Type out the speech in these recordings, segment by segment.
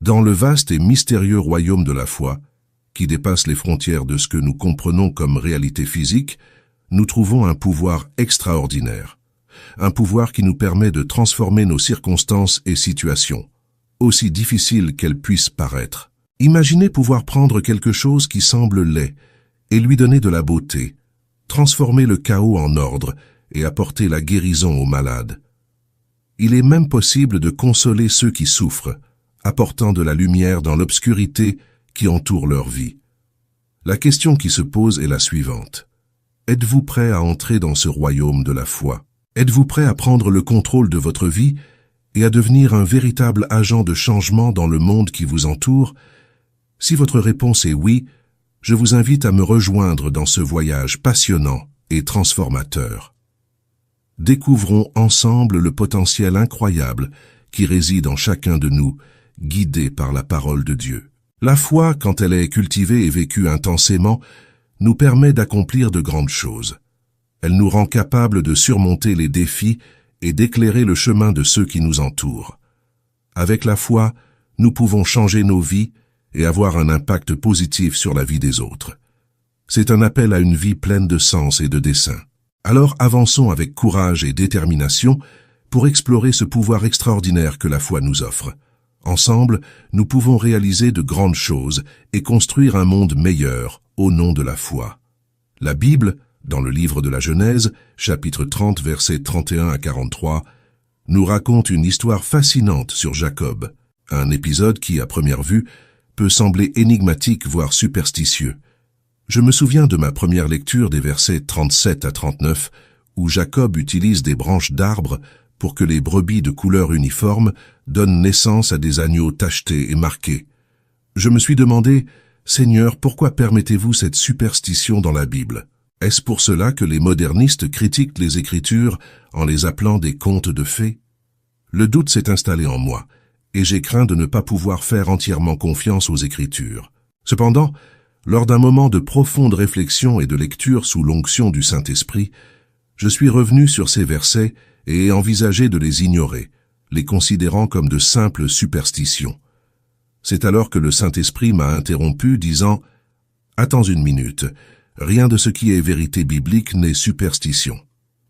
Dans le vaste et mystérieux royaume de la foi, qui dépasse les frontières de ce que nous comprenons comme réalité physique, nous trouvons un pouvoir extraordinaire. Un pouvoir qui nous permet de transformer nos circonstances et situations, aussi difficiles qu'elles puissent paraître. Imaginez pouvoir prendre quelque chose qui semble laid et lui donner de la beauté, transformer le chaos en ordre et apporter la guérison aux malades. Il est même possible de consoler ceux qui souffrent, apportant de la lumière dans l'obscurité qui entoure leur vie. La question qui se pose est la suivante. Êtes-vous prêt à entrer dans ce royaume de la foi? Êtes-vous prêt à prendre le contrôle de votre vie et à devenir un véritable agent de changement dans le monde qui vous entoure? Si votre réponse est oui, je vous invite à me rejoindre dans ce voyage passionnant et transformateur. Découvrons ensemble le potentiel incroyable qui réside en chacun de nous, guidé par la parole de Dieu. La foi, quand elle est cultivée et vécue intensément, nous permet d'accomplir de grandes choses. Elle nous rend capables de surmonter les défis et d'éclairer le chemin de ceux qui nous entourent. Avec la foi, nous pouvons changer nos vies et avoir un impact positif sur la vie des autres. C'est un appel à une vie pleine de sens et de dessein. Alors avançons avec courage et détermination pour explorer ce pouvoir extraordinaire que la foi nous offre. Ensemble, nous pouvons réaliser de grandes choses et construire un monde meilleur au nom de la foi. La Bible, dans le livre de la Genèse, chapitre 30, versets 31 à 43, nous raconte une histoire fascinante sur Jacob, un épisode qui, à première vue, peut sembler énigmatique voire superstitieux. Je me souviens de ma première lecture des versets 37 à 39, où Jacob utilise des branches d'arbres pour que les brebis de couleur uniforme donnent naissance à des agneaux tachetés et marqués. Je me suis demandé, Seigneur, pourquoi permettez-vous cette superstition dans la Bible? Est-ce pour cela que les modernistes critiquent les Écritures en les appelant des contes de fées? Le doute s'est installé en moi, et j'ai craint de ne pas pouvoir faire entièrement confiance aux Écritures. Cependant, lors d'un moment de profonde réflexion et de lecture sous l'onction du Saint-Esprit, je suis revenu sur ces versets et ai envisagé de les ignorer, les considérant comme de simples superstitions. C'est alors que le Saint-Esprit m'a interrompu, disant « Attends une minute, rien de ce qui est vérité biblique n'est superstition.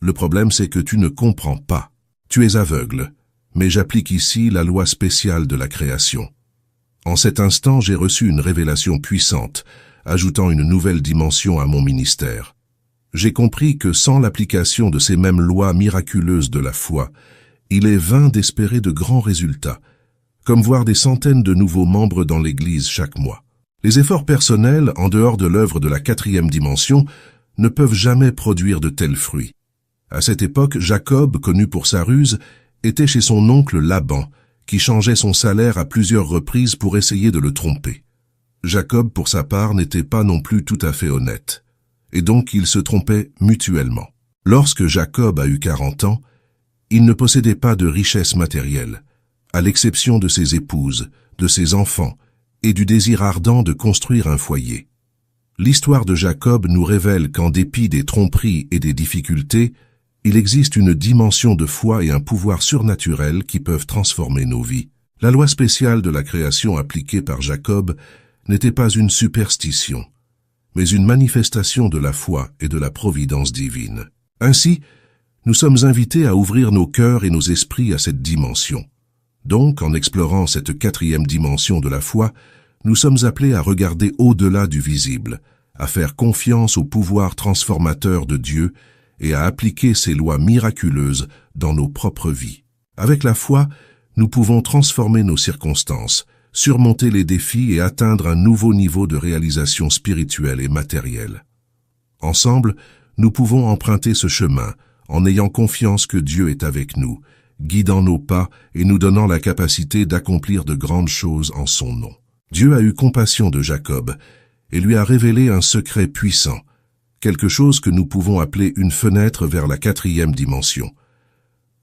Le problème, c'est que tu ne comprends pas. Tu es aveugle, mais j'applique ici la loi spéciale de la création. » En cet instant, j'ai reçu une révélation puissante, ajoutant une nouvelle dimension à mon ministère. J'ai compris que sans l'application de ces mêmes lois miraculeuses de la foi, il est vain d'espérer de grands résultats, comme voir des centaines de nouveaux membres dans l'Église chaque mois. Les efforts personnels, en dehors de l'œuvre de la 4e dimension, ne peuvent jamais produire de tels fruits. À cette époque, Jacob, connu pour sa ruse, était chez son oncle Laban, qui changeait son salaire à plusieurs reprises pour essayer de le tromper. Jacob, pour sa part, n'était pas non plus tout à fait honnête, et donc ils se trompaient mutuellement. Lorsque Jacob a eu 40 ans, il ne possédait pas de richesse matérielle, à l'exception de ses épouses, de ses enfants, et du désir ardent de construire un foyer. L'histoire de Jacob nous révèle qu'en dépit des tromperies et des difficultés, il existe une dimension de foi et un pouvoir surnaturel qui peuvent transformer nos vies. La loi spéciale de la création appliquée par Jacob n'était pas une superstition, mais une manifestation de la foi et de la providence divine. Ainsi, nous sommes invités à ouvrir nos cœurs et nos esprits à cette dimension. Donc, en explorant cette 4e dimension de la foi, nous sommes appelés à regarder au-delà du visible, à faire confiance au pouvoir transformateur de Dieu et à appliquer ces lois miraculeuses dans nos propres vies. Avec la foi, nous pouvons transformer nos circonstances, surmonter les défis et atteindre un nouveau niveau de réalisation spirituelle et matérielle. Ensemble, nous pouvons emprunter ce chemin en ayant confiance que Dieu est avec nous, guidant nos pas et nous donnant la capacité d'accomplir de grandes choses en son nom. Dieu a eu compassion de Jacob et lui a révélé un secret puissant, quelque chose que nous pouvons appeler une fenêtre vers la 4e dimension.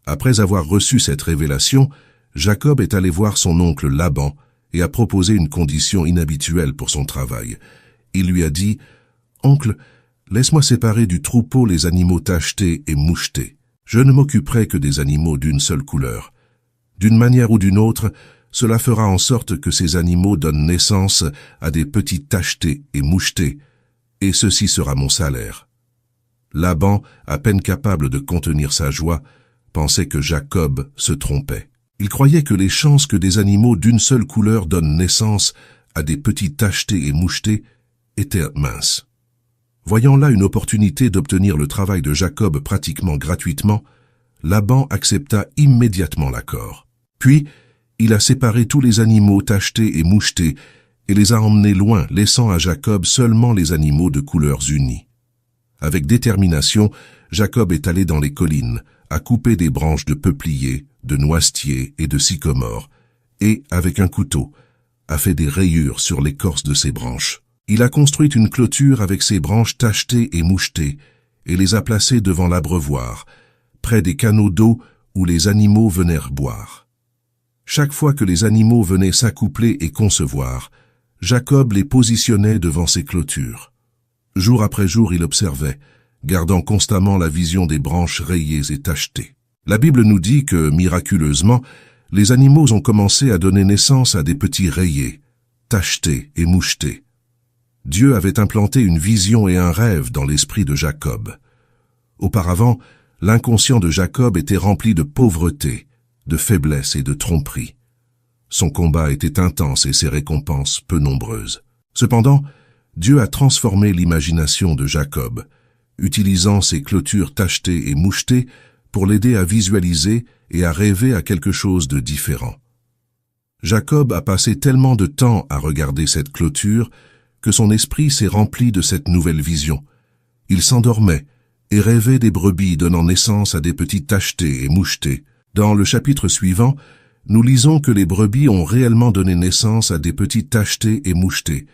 Après avoir reçu cette révélation, Jacob est allé voir son oncle Laban et a proposé une condition inhabituelle pour son travail. Il lui a dit « Oncle, laisse-moi séparer du troupeau les animaux tachetés et mouchetés. Je ne m'occuperai que des animaux d'une seule couleur. D'une manière ou d'une autre, cela fera en sorte que ces animaux donnent naissance à des petits tachetés et mouchetés, et ceci sera mon salaire. » Laban, à peine capable de contenir sa joie, pensait que Jacob se trompait. Il croyait que les chances que des animaux d'une seule couleur donnent naissance à des petits tachetés et mouchetés étaient minces. Voyant là une opportunité d'obtenir le travail de Jacob pratiquement gratuitement, Laban accepta immédiatement l'accord. Puis, il a séparé tous les animaux tachetés et mouchetés et les a emmenés loin, laissant à Jacob seulement les animaux de couleurs unies. Avec détermination, Jacob est allé dans les collines, a coupé des branches de peuplier, de noisetier et de sycomore, et, avec un couteau, a fait des rayures sur l'écorce de ces branches. Il a construit une clôture avec ses branches tachetées et mouchetées, et les a placées devant l'abreuvoir, près des canaux d'eau où les animaux vinrent boire. Chaque fois que les animaux venaient s'accoupler et concevoir, Jacob les positionnait devant ces clôtures. Jour après jour, il observait, gardant constamment la vision des branches rayées et tachetées. La Bible nous dit que, miraculeusement, les animaux ont commencé à donner naissance à des petits rayés, tachetés et mouchetés. Dieu avait implanté une vision et un rêve dans l'esprit de Jacob. Auparavant, l'inconscient de Jacob était rempli de pauvreté, de faiblesse et de tromperie. Son combat était intense et ses récompenses peu nombreuses. Cependant, Dieu a transformé l'imagination de Jacob, utilisant ses clôtures tachetées et mouchetées pour l'aider à visualiser et à rêver à quelque chose de différent. Jacob a passé tellement de temps à regarder cette clôture que son esprit s'est rempli de cette nouvelle vision. Il s'endormait et rêvait des brebis donnant naissance à des petits tachetés et mouchetés. Dans le chapitre suivant, nous lisons que les brebis ont réellement donné naissance à des petits tachetés et mouchetés.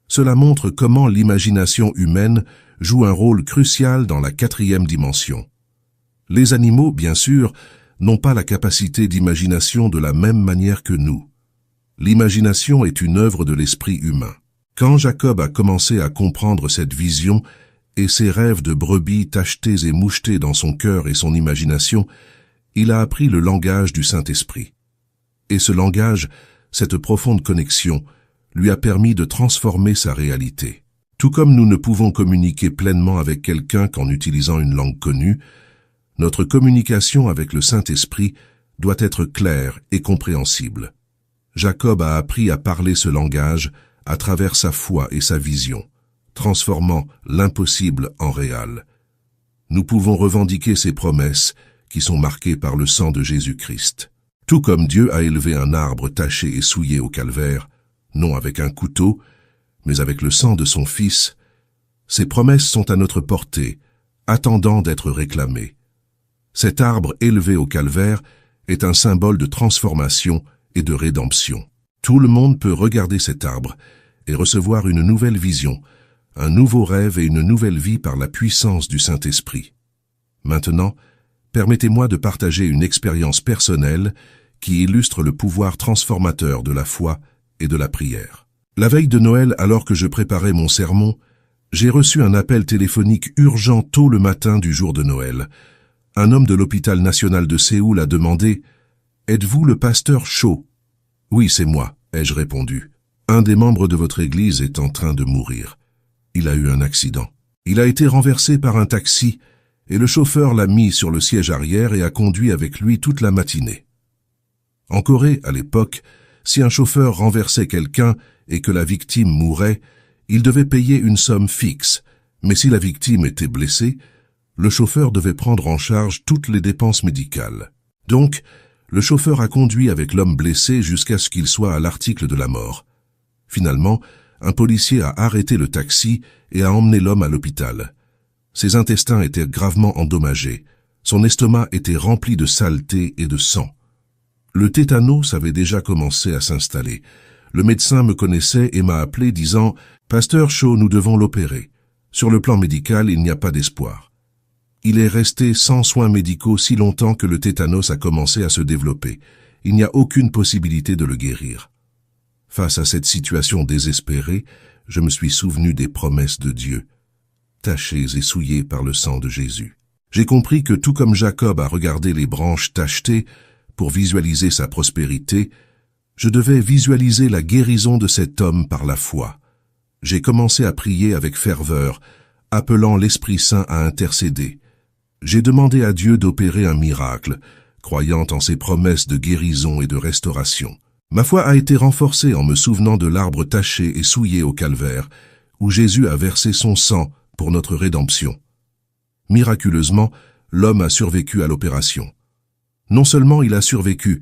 Cela montre comment l'imagination humaine joue un rôle crucial dans la 4e dimension. Les animaux, bien sûr, n'ont pas la capacité d'imagination de la même manière que nous. L'imagination est une œuvre de l'esprit humain. Quand Jacob a commencé à comprendre cette vision et ses rêves de brebis tachetés et mouchetés dans son cœur et son imagination, il a appris le langage du Saint-Esprit. Et ce langage, cette profonde connexion, lui a permis de transformer sa réalité. Tout comme nous ne pouvons communiquer pleinement avec quelqu'un qu'en utilisant une langue connue, notre communication avec le Saint-Esprit doit être claire et compréhensible. Jacob a appris à parler ce langage à travers sa foi et sa vision, transformant l'impossible en réel. Nous pouvons revendiquer ces promesses qui sont marquées par le sang de Jésus-Christ. Tout comme Dieu a élevé un arbre taché et souillé au calvaire, non avec un couteau, mais avec le sang de son Fils, ces promesses sont à notre portée, attendant d'être réclamées. Cet arbre élevé au calvaire est un symbole de transformation et de rédemption. Tout le monde peut regarder cet arbre et recevoir une nouvelle vision, un nouveau rêve et une nouvelle vie par la puissance du Saint-Esprit. Maintenant, permettez-moi de partager une expérience personnelle qui illustre le pouvoir transformateur de la foi et de la prière. La veille de Noël, alors que je préparais mon sermon, j'ai reçu un appel téléphonique urgent tôt le matin du jour de Noël. Un homme de l'hôpital national de Séoul a demandé « Êtes-vous le pasteur Cho ?» « Oui, c'est moi », ai-je répondu. « Un des membres de votre église est en train de mourir. Il a eu un accident. Il a été renversé par un taxi et le chauffeur l'a mis sur le siège arrière et a conduit avec lui toute la matinée. » En Corée, à l'époque, si un chauffeur renversait quelqu'un et que la victime mourait, il devait payer une somme fixe, mais si la victime était blessée, le chauffeur devait prendre en charge toutes les dépenses médicales. Donc, le chauffeur a conduit avec l'homme blessé jusqu'à ce qu'il soit à l'article de la mort. Finalement, un policier a arrêté le taxi et a emmené l'homme à l'hôpital. Ses intestins étaient gravement endommagés. Son estomac était rempli de saleté et de sang. Le tétanos avait déjà commencé à s'installer. Le médecin me connaissait et m'a appelé disant « Pasteur Cho, nous devons l'opérer. Sur le plan médical, il n'y a pas d'espoir. » Il est resté sans soins médicaux si longtemps que le tétanos a commencé à se développer. Il n'y a aucune possibilité de le guérir. Face à cette situation désespérée, je me suis souvenu des promesses de Dieu, tachées et souillées par le sang de Jésus. J'ai compris que tout comme Jacob a regardé les branches tachetées pour visualiser sa prospérité, Je devais visualiser la guérison de cet homme par la foi. J'ai commencé à prier avec ferveur, appelant l'Esprit Saint à intercéder. J'ai demandé à Dieu d'opérer un miracle, croyant en ses promesses de guérison et de restauration. Ma foi a été renforcée en me souvenant de l'arbre taché et souillé au calvaire, où Jésus a versé son sang pour notre rédemption. Miraculeusement, l'homme a survécu à l'opération. Non seulement il a survécu,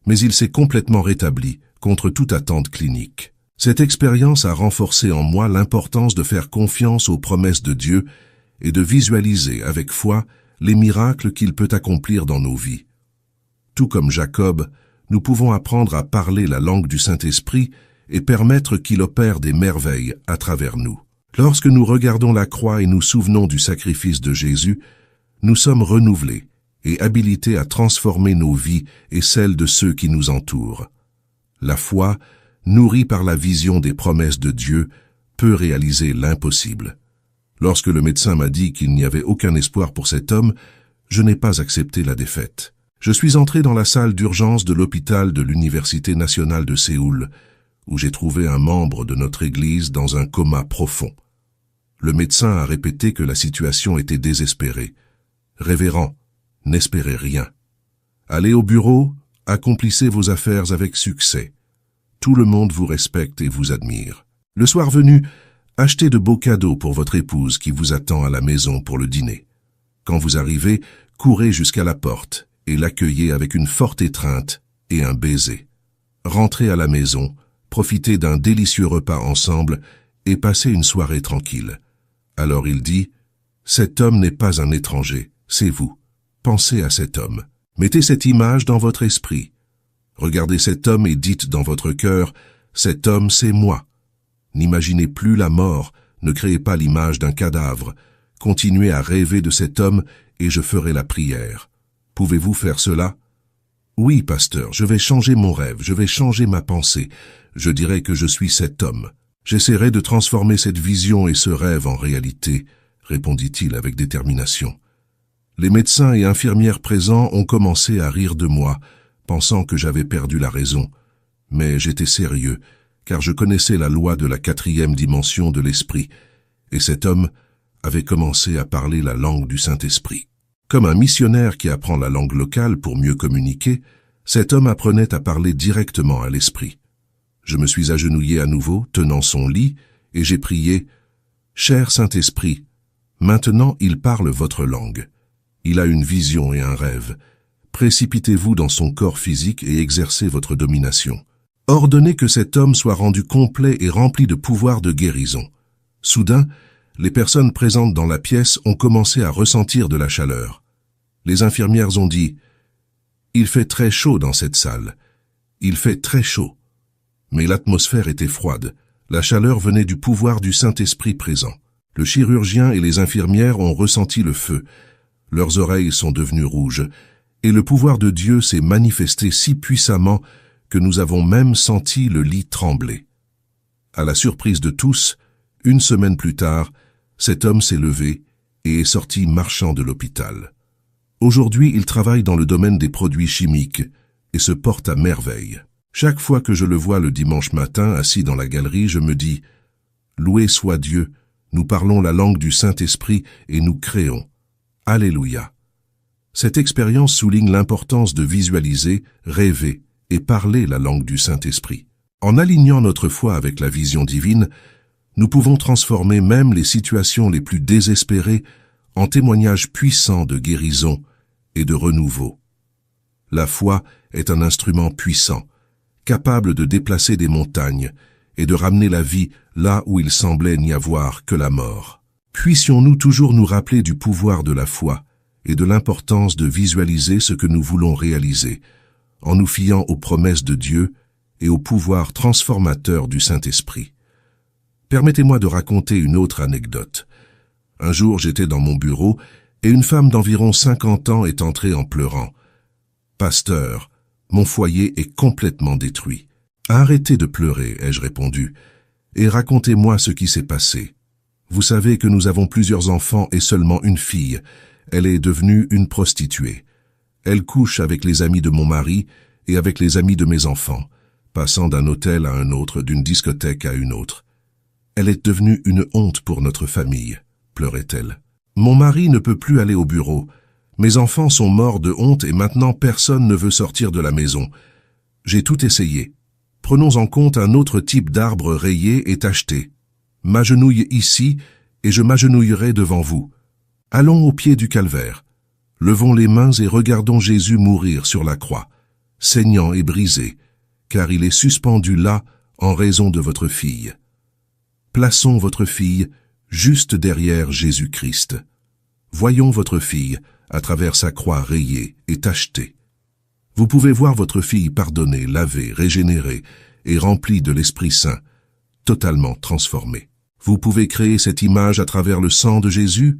mais il s'est complètement rétabli contre toute attente clinique. Cette expérience a renforcé en moi l'importance de faire confiance aux promesses de Dieu et de visualiser avec foi les miracles qu'il peut accomplir dans nos vies. Tout comme Jacob, nous pouvons apprendre à parler la langue du Saint-Esprit et permettre qu'il opère des merveilles à travers nous. Lorsque nous regardons la croix et nous souvenons du sacrifice de Jésus, nous sommes renouvelés et habilités à transformer nos vies et celles de ceux qui nous entourent. La foi, nourrie par la vision des promesses de Dieu, peut réaliser l'impossible. Lorsque le médecin m'a dit qu'il n'y avait aucun espoir pour cet homme, je n'ai pas accepté la défaite. Je suis entré dans la salle d'urgence de l'hôpital de l'Université nationale de Séoul, où j'ai trouvé un membre de notre Église dans un coma profond. Le médecin a répété que la situation était désespérée. « Révérend, n'espérez rien. Allez au bureau, accomplissez vos affaires avec succès. Tout le monde vous respecte et vous admire. Le soir venu, achetez de beaux cadeaux pour votre épouse qui vous attend à la maison pour le dîner. Quand vous arrivez, courez jusqu'à la porte et l'accueillez avec une forte étreinte et un baiser. Rentrez à la maison, profitez d'un délicieux repas ensemble et passez une soirée tranquille. » Alors il dit, « Cet homme n'est pas un étranger, c'est vous. Pensez à cet homme. Mettez cette image dans votre esprit. Regardez cet homme et dites dans votre cœur, « Cet homme, c'est moi. » N'imaginez plus la mort, ne créez pas l'image d'un cadavre. Continuez à rêver de cet homme et je ferai la prière. Pouvez-vous faire cela? Oui, pasteur, je vais changer mon rêve, je vais changer ma pensée. Je dirai que je suis cet homme. J'essaierai de transformer cette vision et ce rêve en réalité, répondit-il avec détermination. Les médecins et infirmières présents ont commencé à rire de moi, pensant que j'avais perdu la raison. Mais j'étais sérieux, car je connaissais la loi de la 4e dimension de l'esprit, et cet homme avait commencé à parler la langue du Saint-Esprit. Comme un missionnaire qui apprend la langue locale pour mieux communiquer, cet homme apprenait à parler directement à l'esprit. Je me suis agenouillé à nouveau, tenant son lit, et j'ai prié « Cher Saint-Esprit, maintenant il parle votre langue. Il a une vision et un rêve. Précipitez-vous dans son corps physique et exercez votre domination. Ordonnez que cet homme soit rendu complet et rempli de pouvoir de guérison. » Soudain, les personnes présentes dans la pièce ont commencé à ressentir de la chaleur. Les infirmières ont dit « Il fait très chaud dans cette salle. Il fait très chaud. » Mais l'atmosphère était froide. La chaleur venait du pouvoir du Saint-Esprit présent. Le chirurgien et les infirmières ont ressenti le feu. Leurs oreilles sont devenues rouges. Et le pouvoir de Dieu s'est manifesté si puissamment que nous avons même senti le lit trembler. À la surprise de tous, une semaine plus tard, cet homme s'est levé et est sorti marchant de l'hôpital. Aujourd'hui, il travaille dans le domaine des produits chimiques et se porte à merveille. Chaque fois que je le vois le dimanche matin assis dans la galerie, je me dis « Loué soit Dieu, nous parlons la langue du Saint-Esprit et nous créons. Alléluia !» Cette expérience souligne l'importance de visualiser, rêver et parler la langue du Saint-Esprit. En alignant notre foi avec la vision divine, nous pouvons transformer même les situations les plus désespérées en témoignages puissants de guérison et de renouveau. La foi est un instrument puissant, capable de déplacer des montagnes et de ramener la vie là où il semblait n'y avoir que la mort. Puissions-nous toujours nous rappeler du pouvoir de la foi et de l'importance de visualiser ce que nous voulons réaliser, en nous fiant aux promesses de Dieu et au pouvoir transformateur du Saint-Esprit. Permettez-moi de raconter une autre anecdote. Un jour, j'étais dans mon bureau et une femme d'environ 50 ans est entrée en pleurant. « Pasteur, mon foyer est complètement détruit. »« Arrêtez de pleurer, ai-je répondu, et racontez-moi ce qui s'est passé. Vous savez que nous avons plusieurs enfants et seulement une fille. Elle est devenue une prostituée. Elle couche avec les amis de mon mari et avec les amis de mes enfants. passant d'un hôtel à un autre, d'une discothèque à une autre. Elle est devenue une honte pour notre famille, pleurait-elle. Mon mari ne peut plus aller au bureau. Mes enfants sont morts de honte et maintenant personne ne veut sortir de la maison. J'ai tout essayé. Prenons en compte un autre type d'arbre rayé et tacheté. M'agenouille ici et je m'agenouillerai devant vous. Allons au pied du calvaire. Levons les mains et regardons Jésus mourir sur la croix, saignant et brisé, car il est suspendu là en raison de votre fille. Plaçons votre fille juste derrière Jésus-Christ. Voyons votre fille à travers sa croix rayée et tachetée. Vous pouvez voir votre fille pardonnée, lavée, régénérée et remplie de l'Esprit Saint, totalement transformée. Vous pouvez créer cette image à travers le sang de Jésus?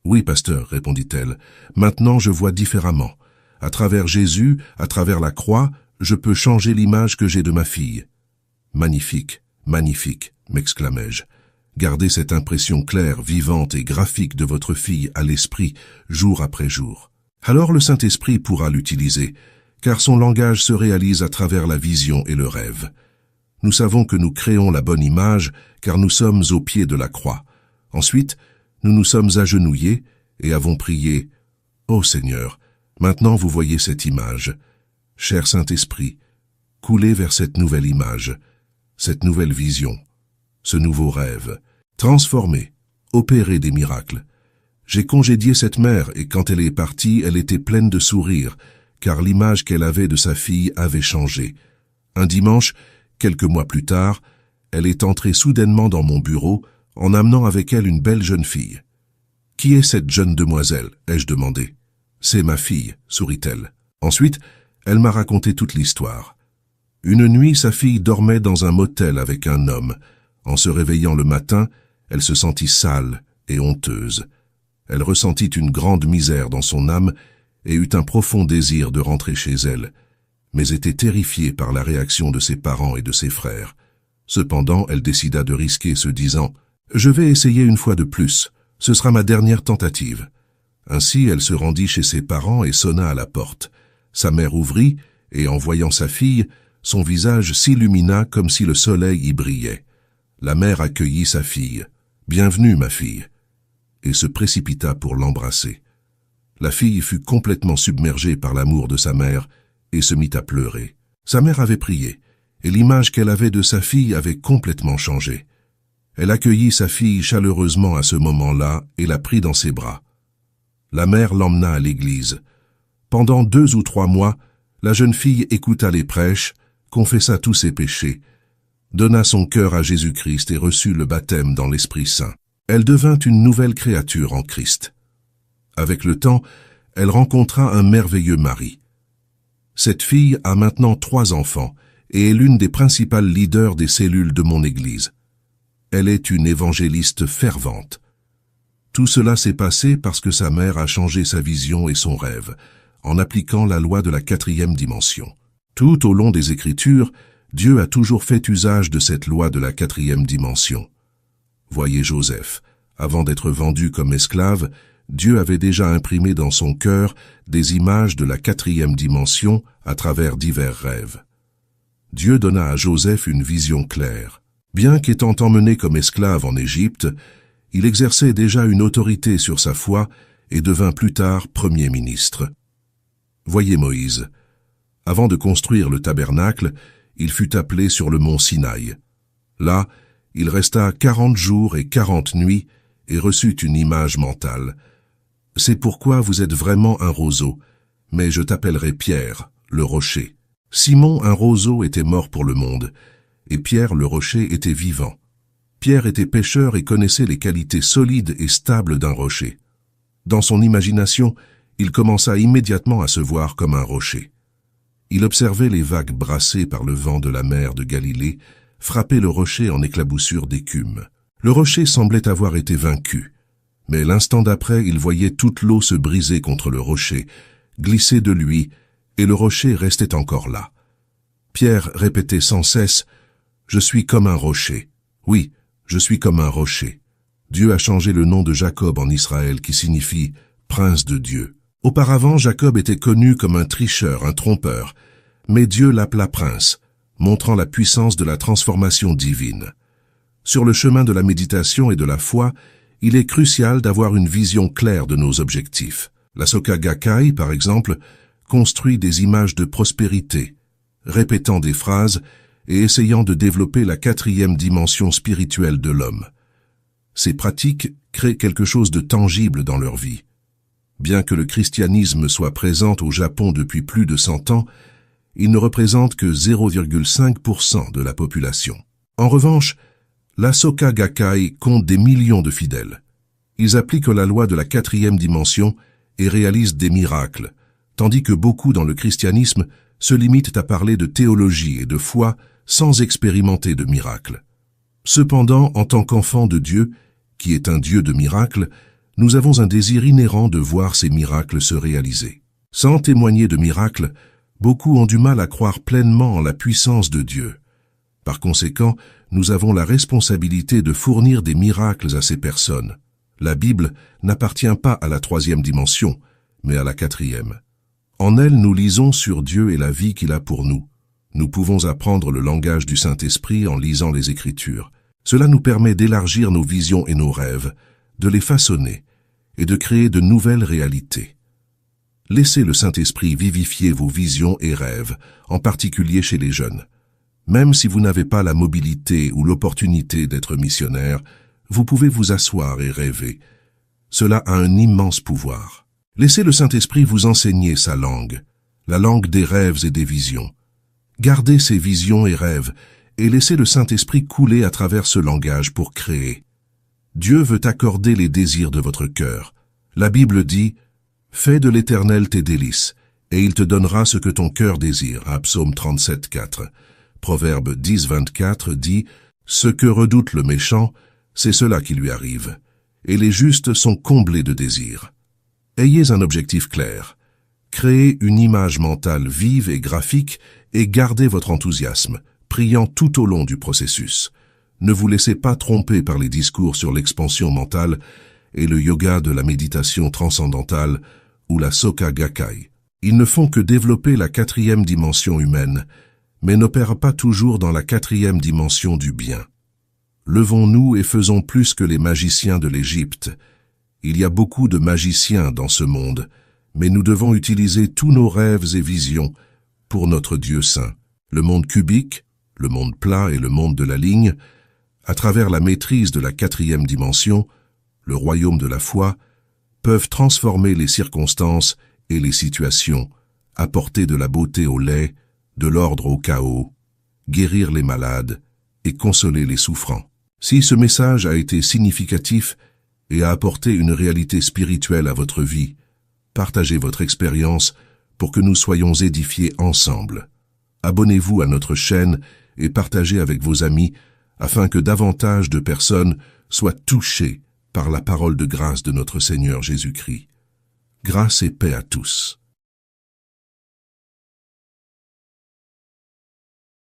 Oui, pasteur, répondit-elle. Maintenant je vois différemment. À travers Jésus, à travers la croix, je peux changer l'image que j'ai de ma fille. Magnifique, magnifique, m'exclamai-je. Gardez cette impression claire, vivante et graphique de votre fille à l'esprit, jour après jour. Alors le Saint-Esprit pourra l'utiliser, car son langage se réalise à travers la vision et le rêve. Nous savons que nous créons la bonne image, car nous sommes au pied de la croix. Ensuite, nous nous sommes agenouillés et avons prié. Ô Seigneur, maintenant vous voyez cette image. Cher Saint-Esprit, coulez vers cette nouvelle image, cette nouvelle vision, ce nouveau rêve. Transformez, opérez des miracles. J'ai congédié cette mère et quand elle est partie, elle était pleine de sourires, car l'image qu'elle avait de sa fille avait changé. Un dimanche, quelques mois plus tard, elle est entrée soudainement dans mon bureau, en amenant avec elle une belle jeune fille. « Qui est cette jeune demoiselle ?» ai-je demandé. « C'est ma fille, sourit-elle. Ensuite, elle m'a raconté toute l'histoire. Une nuit, sa fille dormait dans un motel avec un homme. En se réveillant le matin, elle se sentit sale et honteuse. Elle ressentit une grande misère dans son âme et eut un profond désir de rentrer chez elle, mais était terrifiée par la réaction de ses parents et de ses frères. Cependant, elle décida de risquer, se disant « Je vais essayer une fois de plus, ce sera ma dernière tentative. » Ainsi, elle se rendit chez ses parents et sonna à la porte. Sa mère ouvrit, et en voyant sa fille, son visage s'illumina comme si le soleil y brillait. La mère accueillit sa fille. « Bienvenue, ma fille !» et se précipita pour l'embrasser. La fille fut complètement submergée par l'amour de sa mère et se mit à pleurer. Sa mère avait prié, et l'image qu'elle avait de sa fille avait complètement changé. Elle accueillit sa fille chaleureusement à ce moment-là et la prit dans ses bras. La mère l'emmena à l'église. Pendant 2 ou 3 mois, la jeune fille écouta les prêches, confessa tous ses péchés, donna son cœur à Jésus-Christ et reçut le baptême dans l'Esprit Saint. Elle devint une nouvelle créature en Christ. Avec le temps, elle rencontra un merveilleux mari. Cette fille a maintenant 3 enfants et est l'une des principales leaders des cellules de mon Église. Elle est une évangéliste fervente. Tout cela s'est passé parce que sa mère a changé sa vision et son rêve, en appliquant la loi de la 4e dimension. Tout au long des Écritures, Dieu a toujours fait usage de cette loi de la 4e dimension. Voyez Joseph. Avant d'être vendu comme esclave, Dieu avait déjà imprimé dans son cœur des images de la 4e dimension à travers divers rêves. Dieu donna à Joseph une vision claire. Bien qu'étant emmené comme esclave en Égypte, il exerçait déjà une autorité sur sa foi et devint plus tard Premier ministre. Voyez Moïse. Avant de construire le tabernacle, il fut appelé sur le mont Sinaï. Là, il resta 40 jours et 40 nuits et reçut une image mentale. C'est pourquoi vous êtes vraiment un roseau, mais je t'appellerai Pierre, le rocher. Simon, un roseau, était mort pour le monde, et Pierre, le rocher, était vivant. Pierre était pêcheur et connaissait les qualités solides et stables d'un rocher. Dans son imagination, il commença immédiatement à se voir comme un rocher. Il observait les vagues brassées par le vent de la mer de Galilée, frapper le rocher en éclaboussures d'écume. Le rocher semblait avoir été vaincu, mais l'instant d'après, il voyait toute l'eau se briser contre le rocher, glisser de lui, et le rocher restait encore là. Pierre répétait sans cesse « Je suis comme un rocher. Oui, je suis comme un rocher. » Dieu a changé le nom de Jacob en Israël, qui signifie « prince de Dieu ». Auparavant, Jacob était connu comme un tricheur, un trompeur, mais Dieu l'appela prince. montrant la puissance de la transformation divine. Sur le chemin de la méditation et de la foi, il est crucial d'avoir une vision claire de nos objectifs. La Soka Gakkai, par exemple, construit des images de prospérité, répétant des phrases et essayant de développer la 4e dimension spirituelle de l'homme. Ces pratiques créent quelque chose de tangible dans leur vie. Bien que le christianisme soit présent au Japon depuis plus de 100 ans, il ne représente que 0,5% de la population. En revanche, la Soka Gakkai compte des millions de fidèles. Ils appliquent la loi de la 4e dimension et réalisent des miracles, tandis que beaucoup dans le christianisme se limitent à parler de théologie et de foi sans expérimenter de miracles. Cependant, en tant qu'enfants de Dieu, qui est un Dieu de miracles, nous avons un désir inhérent de voir ces miracles se réaliser. Sans témoigner de miracles, beaucoup ont du mal à croire pleinement en la puissance de Dieu. Par conséquent, nous avons la responsabilité de fournir des miracles à ces personnes. La Bible n'appartient pas à la 3e dimension, mais à la 4e. En elle, nous lisons sur Dieu et la vie qu'il a pour nous. Nous pouvons apprendre le langage du Saint-Esprit en lisant les Écritures. Cela nous permet d'élargir nos visions et nos rêves, de les façonner et de créer de nouvelles réalités. Laissez le Saint-Esprit vivifier vos visions et rêves, en particulier chez les jeunes. Même si vous n'avez pas la mobilité ou l'opportunité d'être missionnaire, vous pouvez vous asseoir et rêver. Cela a un immense pouvoir. Laissez le Saint-Esprit vous enseigner sa langue, la langue des rêves et des visions. Gardez ces visions et rêves et laissez le Saint-Esprit couler à travers ce langage pour créer. Dieu veut accorder les désirs de votre cœur. La Bible dit « Fais de l'Éternel tes délices, et il te donnera ce que ton cœur désire » à Psaume 37, 4. Proverbe 10, 24 dit « Ce que redoute le méchant, c'est cela qui lui arrive, et les justes sont comblés de désirs. » Ayez un objectif clair. Créez une image mentale vive et graphique et gardez votre enthousiasme, priant tout au long du processus. Ne vous laissez pas tromper par les discours sur l'expansion mentale et le yoga de la méditation transcendantale ou la Soka Gakkai. Ils ne font que développer la 4e dimension humaine, mais n'opèrent pas toujours dans la 4e dimension du bien. Levons-nous et faisons plus que les magiciens de l'Égypte. Il y a beaucoup de magiciens dans ce monde, mais nous devons utiliser tous nos rêves et visions pour notre Dieu saint. Le monde cubique, le monde plat et le monde de la ligne, à travers la maîtrise de la 4e dimension, le royaume de la foi, peuvent transformer les circonstances et les situations, apporter de la beauté au laid, de l'ordre au chaos, guérir les malades et consoler les souffrants. Si ce message a été significatif et a apporté une réalité spirituelle à votre vie, partagez votre expérience pour que nous soyons édifiés ensemble. Abonnez-vous à notre chaîne et partagez avec vos amis afin que davantage de personnes soient touchées par la parole de grâce de notre Seigneur Jésus-Christ. Grâce et paix à tous.